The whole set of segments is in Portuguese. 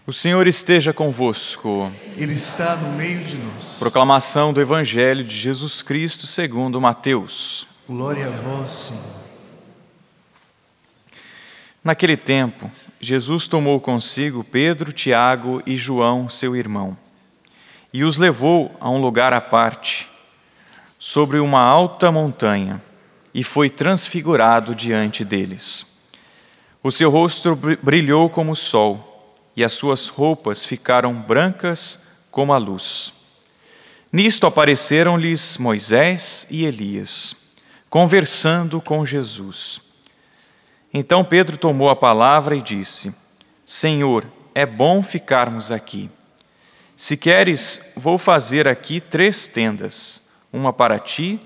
O Senhor esteja convosco. Ele está no meio de nós. Proclamação do Evangelho de Jesus Cristo segundo Mateus. Glória a vós, Senhor. Naquele tempo, Jesus tomou consigo Pedro, Tiago e João, seu irmão, e os levou a um lugar à parte, sobre uma alta montanha, e foi transfigurado diante deles. O seu rosto brilhou como o sol, e as suas roupas ficaram brancas como a luz. Nisto apareceram-lhes Moisés e Elias, conversando com Jesus. Então Pedro tomou a palavra e disse: Senhor, é bom ficarmos aqui. Se queres, vou fazer aqui 3 tendas, uma para ti,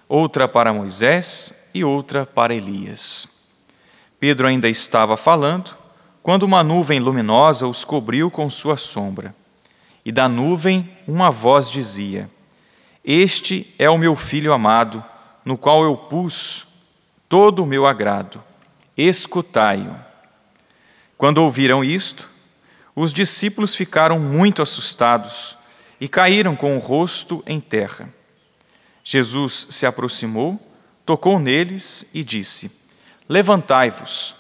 outra para Moisés e outra para Elias. Pedro ainda estava falando, quando uma nuvem luminosa os cobriu com sua sombra. E da nuvem uma voz dizia: Este é o meu filho amado, no qual eu pus todo o meu agrado. Escutai-o. Quando ouviram isto, os discípulos ficaram muito assustados e caíram com o rosto em terra. Jesus se aproximou, tocou neles e disse: Levantai-vos,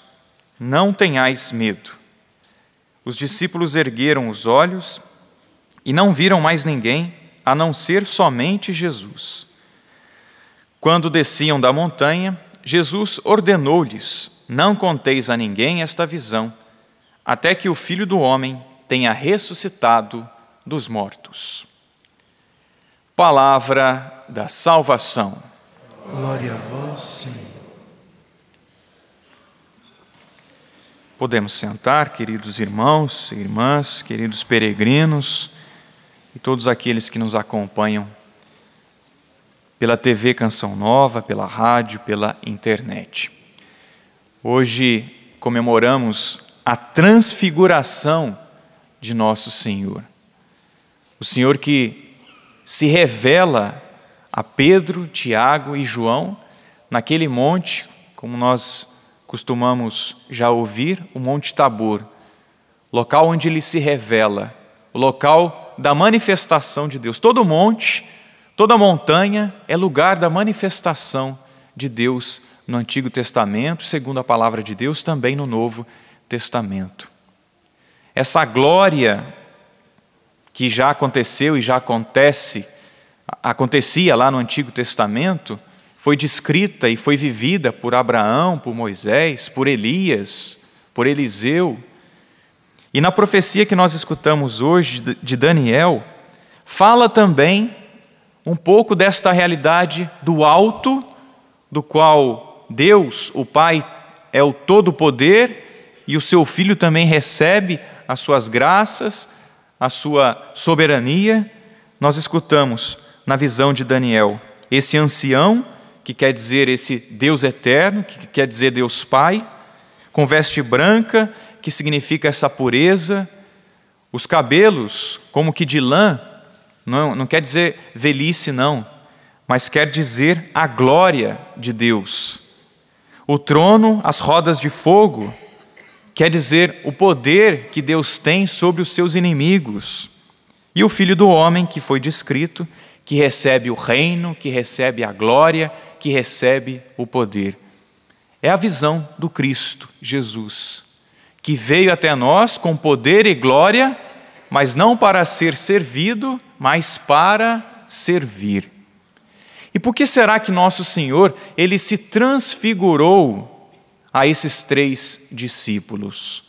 não tenhais medo. Os discípulos ergueram os olhos e não viram mais ninguém, a não ser somente Jesus. Quando desciam da montanha, Jesus ordenou-lhes: Não conteis a ninguém esta visão, até que o Filho do Homem tenha ressuscitado dos mortos. Palavra da salvação. Glória a vós, Senhor. Podemos sentar, queridos irmãos e irmãs, queridos peregrinos e todos aqueles que nos acompanham pela TV Canção Nova, pela rádio, pela internet. Hoje comemoramos a transfiguração de nosso Senhor. O Senhor que se revela a Pedro, Tiago e João naquele monte, como nós costumamos já ouvir, o Monte Tabor, local onde ele se revela, o local da manifestação de Deus. Todo monte, toda montanha é lugar da manifestação de Deus no Antigo Testamento, segundo a palavra de Deus, também no Novo Testamento. Essa glória que já aconteceu e já acontecia lá no Antigo Testamento, foi descrita e foi vivida por Abraão, por Moisés, por Elias, por Eliseu. E na profecia que nós escutamos hoje de Daniel, fala também um pouco desta realidade do alto, do qual Deus, o Pai, é o todo-poder e o seu Filho também recebe as suas graças, a sua soberania. Nós escutamos na visão de Daniel esse ancião, que quer dizer esse Deus eterno, que quer dizer Deus Pai, com veste branca, que significa essa pureza, os cabelos como que de lã, não quer dizer velhice não, mas quer dizer a glória de Deus. O trono, as rodas de fogo, quer dizer o poder que Deus tem sobre os seus inimigos. E o Filho do Homem, que foi descrito, que recebe o reino, que recebe a glória, que recebe o poder. É a visão do Cristo, Jesus, que veio até nós com poder e glória, mas não para ser servido, mas para servir. E por que será que nosso Senhor, ele se transfigurou a esses 3 discípulos?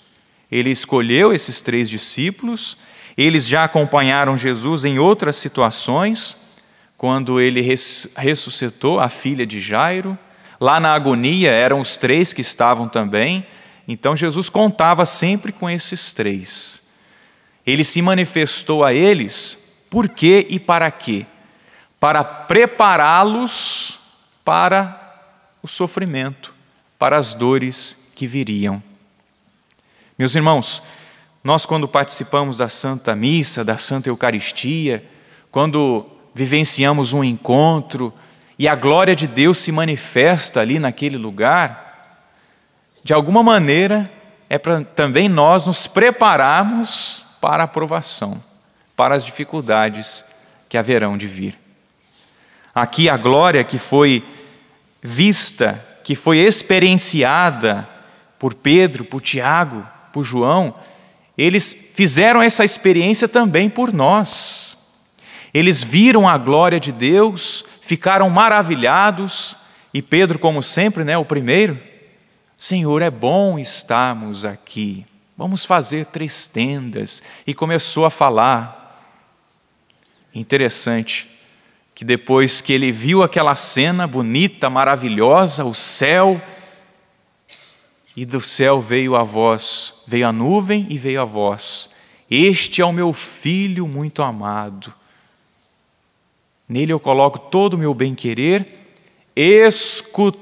Ele escolheu esses 3 discípulos, eles já acompanharam Jesus em outras situações, quando ele ressuscitou a filha de Jairo. Lá na agonia eram os 3 que estavam também. Então Jesus contava sempre com esses 3. Ele se manifestou a eles por quê e para quê? Para prepará-los para o sofrimento, para as dores que viriam. Meus irmãos, nós quando participamos da Santa Missa, da Santa Eucaristia, quando vivenciamos um encontro e a glória de Deus se manifesta ali naquele lugar, de alguma maneira é para também nós nos prepararmos para a provação, para as dificuldades que haverão de vir. Aqui a glória que foi vista, que foi experienciada por Pedro, por Tiago, por João, eles fizeram essa experiência também por nós. Eles viram a glória de Deus, ficaram maravilhados, e Pedro, como sempre, o primeiro: Senhor, é bom estarmos aqui, vamos fazer 3 tendas. E começou a falar. Interessante que depois que ele viu aquela cena bonita, maravilhosa, o céu, e do céu veio a voz, veio a nuvem e veio a voz: este é o meu filho muito amado, nele eu coloco todo o meu bem-querer, escutai-o.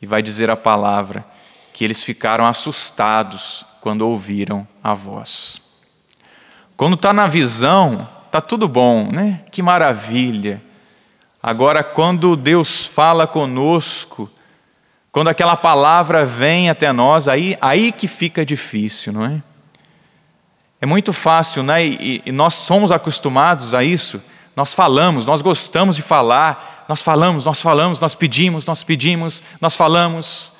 E vai dizer a palavra que eles ficaram assustados quando ouviram a voz. Quando está na visão, está tudo bom, né? Que maravilha. Agora, quando Deus fala conosco, quando aquela palavra vem até nós, aí que fica difícil, não é? É muito fácil, né? E nós somos acostumados a isso. Nós falamos, nós gostamos de falar, nós falamos, nós pedimos, nós falamos.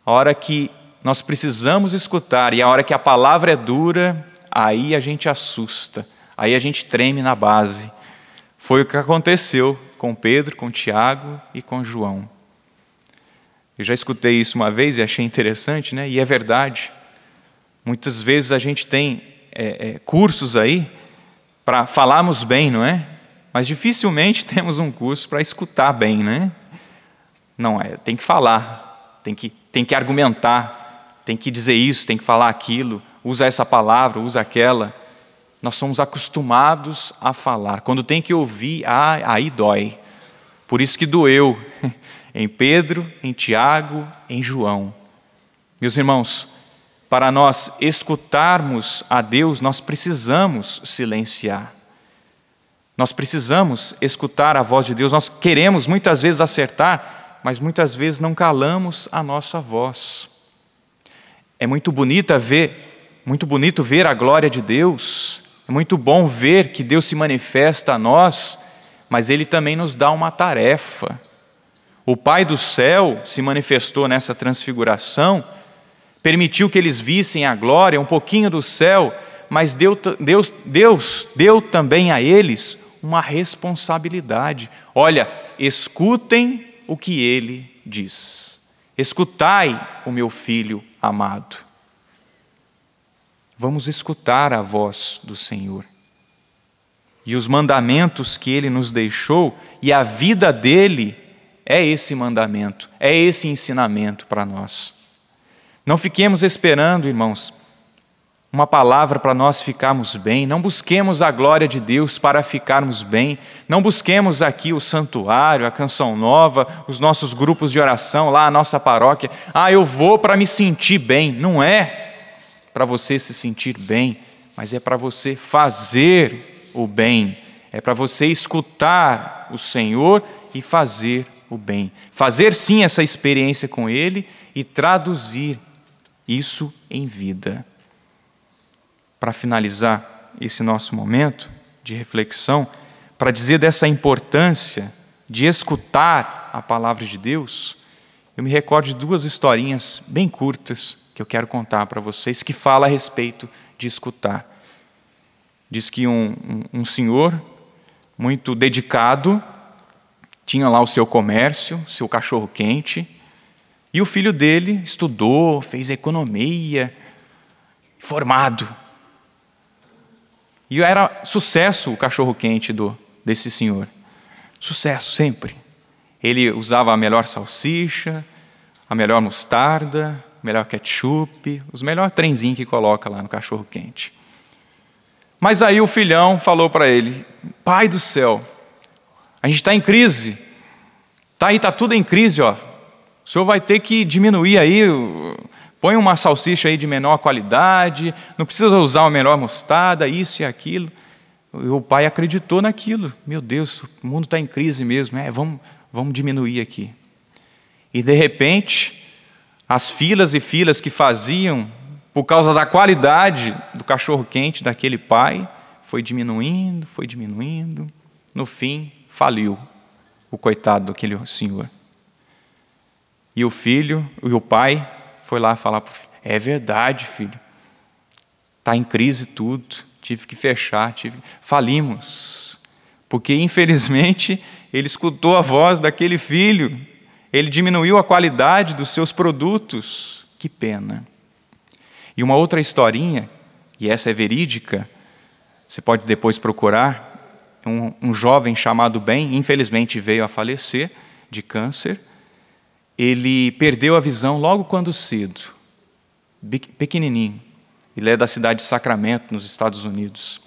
A hora que nós precisamos escutar e a hora que a palavra é dura, aí a gente assusta, aí a gente treme na base. Foi o que aconteceu com Pedro, com Tiago e com João. Eu já escutei isso uma vez e achei interessante, né? E é verdade. Muitas vezes a gente tem cursos aí para falarmos bem, não é? Mas dificilmente temos um curso para escutar bem, né? Não é, tem que falar, tem que argumentar, tem que dizer isso, tem que falar aquilo, usa essa palavra, usa aquela. Nós somos acostumados a falar. Quando tem que ouvir, aí dói. Por isso que doeu em Pedro, em Tiago, em João. Meus irmãos, para nós escutarmos a Deus, nós precisamos silenciar. Nós precisamos escutar a voz de Deus. Nós queremos muitas vezes acertar, mas muitas vezes não calamos a nossa voz. É muito bonito ver a glória de Deus. É muito bom ver que Deus se manifesta a nós, mas Ele também nos dá uma tarefa. O Pai do céu se manifestou nessa transfiguração, permitiu que eles vissem a glória, um pouquinho do céu, mas Deus deu também a eles uma responsabilidade. Olha, escutem o que Ele diz. Escutai o meu filho amado. Vamos escutar a voz do Senhor. E os mandamentos que Ele nos deixou, e a vida dEle é esse mandamento, é esse ensinamento para nós. Não fiquemos esperando, irmãos, uma palavra para nós ficarmos bem. Não busquemos a glória de Deus para ficarmos bem. Não busquemos aqui o santuário, a canção nova, os nossos grupos de oração, lá a nossa paróquia. Eu vou para me sentir bem. Não é para você se sentir bem, mas é para você fazer o bem. É para você escutar o Senhor e fazer o bem. Fazer sim essa experiência com Ele e traduzir isso em vida. Para finalizar esse nosso momento de reflexão, para dizer dessa importância de escutar a palavra de Deus, eu me recordo de 2 historinhas bem curtas que eu quero contar para vocês, que falam a respeito de escutar. Diz que um senhor muito dedicado tinha lá o seu comércio, seu cachorro-quente, e o filho dele estudou, fez economia, formado. E era sucesso o cachorro-quente desse senhor. Sucesso, sempre. Ele usava a melhor salsicha, a melhor mostarda, o melhor ketchup, os melhores trenzinhos que coloca lá no cachorro-quente. Mas aí o filhão falou para ele: pai do céu, a gente está em crise. Está tudo em crise, ó. O senhor vai ter que diminuir aí, põe uma salsicha aí de menor qualidade, não precisa usar a melhor mostarda, isso e aquilo. E o pai acreditou naquilo. Meu Deus, o mundo está em crise mesmo. Vamos diminuir aqui. E de repente, as filas e filas que faziam por causa da qualidade do cachorro-quente daquele pai, foi diminuindo, foi diminuindo. No fim, faliu o coitado daquele senhor. E o filho, e o pai, foi lá falar para o filho: é verdade, filho, está em crise tudo, tive que fechar, falimos. Porque, infelizmente, ele escutou a voz daquele filho, ele diminuiu a qualidade dos seus produtos. Que pena. E uma outra historinha, e essa é verídica, você pode depois procurar, um jovem chamado Ben, infelizmente veio a falecer de câncer. Ele perdeu a visão logo quando cedo, pequenininho. Ele é da cidade de Sacramento, nos Estados Unidos.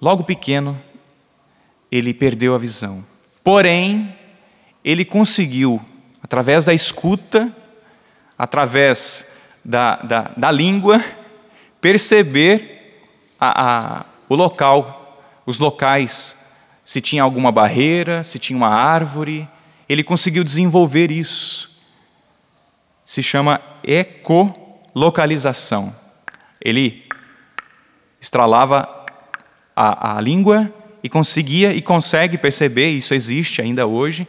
Logo pequeno, ele perdeu a visão. Porém, ele conseguiu, através da escuta, através da língua, perceber o local, os locais, se tinha alguma barreira, se tinha uma árvore. Ele conseguiu desenvolver isso. Se chama ecolocalização. Ele estralava a língua e conseguia e consegue perceber, isso existe ainda hoje.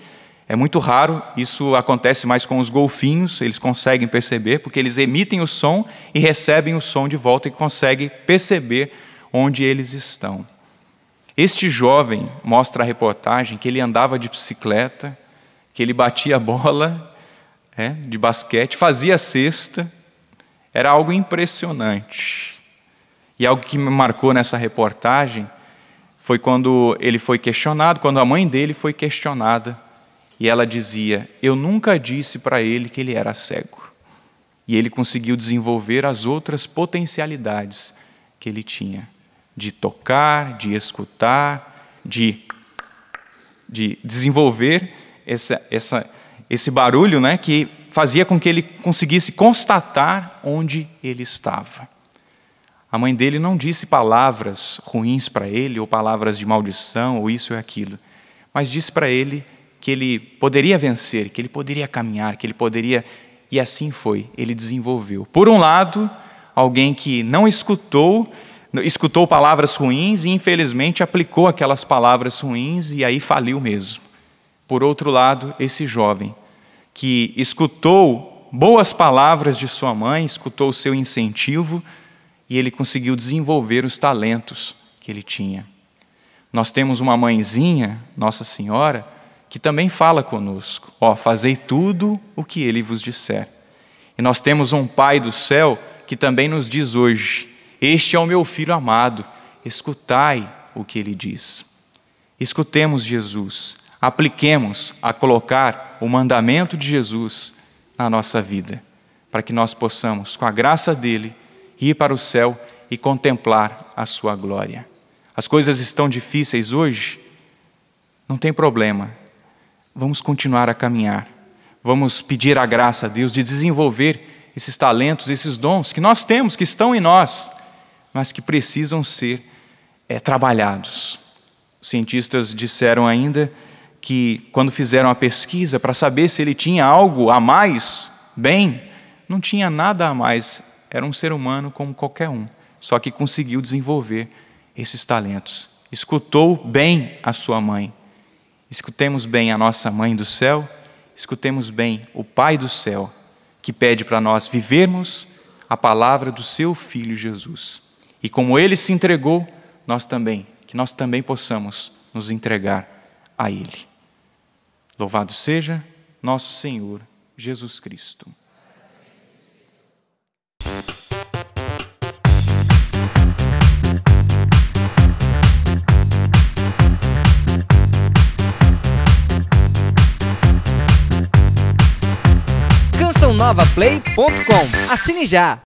É muito raro, isso acontece mais com os golfinhos, eles conseguem perceber, porque eles emitem o som e recebem o som de volta e conseguem perceber onde eles estão. Este jovem mostra a reportagem que ele andava de bicicleta, que ele batia bola de basquete, fazia cesta. Era algo impressionante. E algo que me marcou nessa reportagem foi quando ele foi questionado, quando a mãe dele foi questionada. E ela dizia: eu nunca disse para ele que ele era cego. E ele conseguiu desenvolver as outras potencialidades que ele tinha. De tocar, de escutar, de desenvolver esse barulho, que fazia com que ele conseguisse constatar onde ele estava. A mãe dele não disse palavras ruins para ele, ou palavras de maldição, ou isso ou aquilo, mas disse para ele que ele poderia vencer, que ele poderia caminhar, que ele poderia... E assim foi, ele desenvolveu. Por um lado, alguém que não escutou palavras ruins e infelizmente aplicou aquelas palavras ruins e aí faliu mesmo. Por outro lado, esse jovem que escutou boas palavras de sua mãe, escutou o seu incentivo e ele conseguiu desenvolver os talentos que ele tinha. Nós temos uma mãezinha, Nossa Senhora, que também fala conosco: fazei tudo o que ele vos disser. E nós temos um Pai do céu que também nos diz hoje: este é o meu filho amado, escutai o que ele diz. Escutemos Jesus, apliquemos a colocar o mandamento de Jesus na nossa vida, para que nós possamos, com a graça dele, ir para o céu e contemplar a sua glória. As coisas estão difíceis hoje? Não tem problema. Vamos continuar a caminhar. Vamos pedir a graça a Deus de desenvolver esses talentos, esses dons que nós temos, que estão em nós, mas que precisam ser trabalhados. Os cientistas disseram ainda que, quando fizeram a pesquisa para saber se ele tinha algo a mais, não tinha nada a mais. Era um ser humano como qualquer um, só que conseguiu desenvolver esses talentos. Escutou bem a sua mãe. Escutemos bem a nossa Mãe do céu, escutemos bem o Pai do céu, que pede para nós vivermos a palavra do seu Filho Jesus. E como ele se entregou, que nós também possamos nos entregar a ele. Louvado seja nosso Senhor Jesus Cristo. CançãoNovaPlay.com. Assine já!